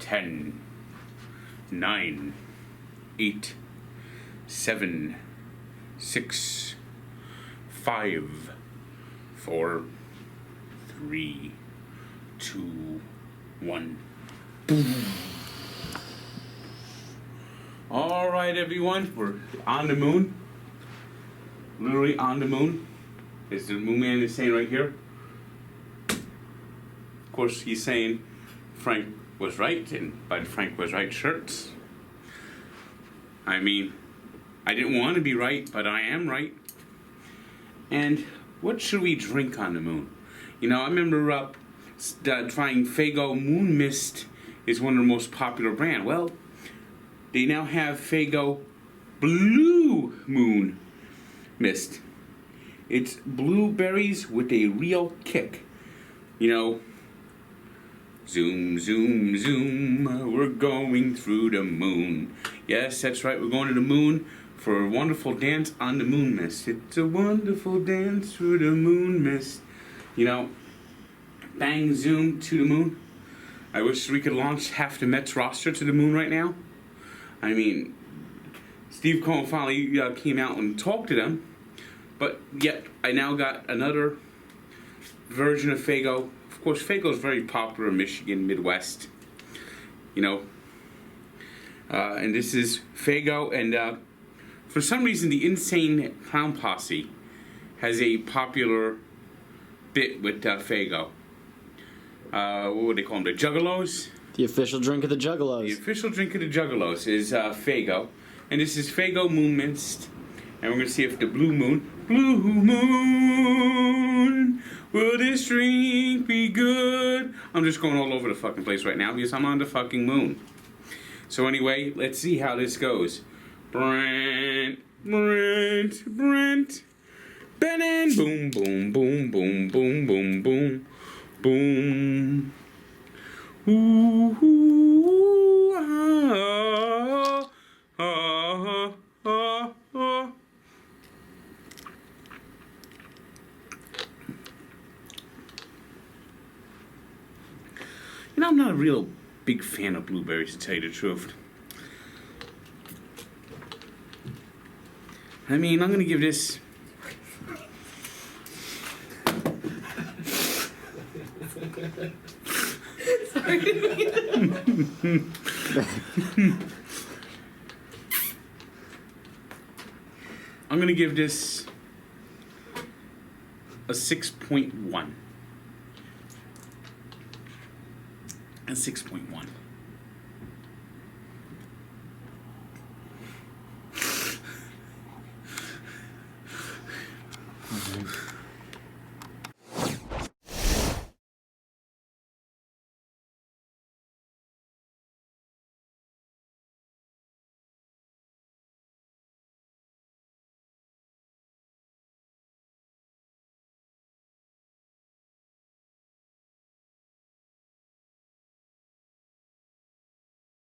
10, 9, 8, 7, 6, 5, 4, 3, 2, 1. Boom. All right, everyone, we're on the moon. Literally on the moon. As the moon man is saying right here. Of course, he's saying Frank was right, and by the Frank was right shirts. I mean, I didn't want to be right, but I am right. And what should we drink on the moon? You know, I remember trying Faygo Moon Mist is one of the most popular brands. Well, they now have Faygo Blue Moon Mist. It's blueberries with a real kick. You know, zoom, zoom, zoom, we're going through the moon. Yes, that's right, we're going to the moon for a wonderful dance on the moon mist. It's a wonderful dance through the moon mist. You know, bang, zoom, to the moon. I wish we could launch half the Mets roster to the moon right now. I mean, Steve Cohen finally came out and talked to them, but yet I now got another version of Faygo. Of course, Faygo is very popular in Michigan, Midwest. You know, and this is Faygo, and for some reason, the Insane Clown Posse has a popular bit with Faygo. What would they call them? The Juggalos? The official drink of the Juggalos. The official drink of the Juggalos is Faygo. And this is Faygo Moon Mist. And we're going to see if the Blue Moon, will this drink be good? I'm just going all over the fucking place right now because I'm on the fucking moon. So anyway, let's see how this goes. Brent. Benin, boom, boom, boom, boom, boom, boom, boom, boom. Ooh, ooh, ah, ah, ah, ah. You know, I'm not a real big fan of blueberries, to tell you the truth. I mean, I'm gonna give this. I'm gonna give this a 6.1. A 6.1.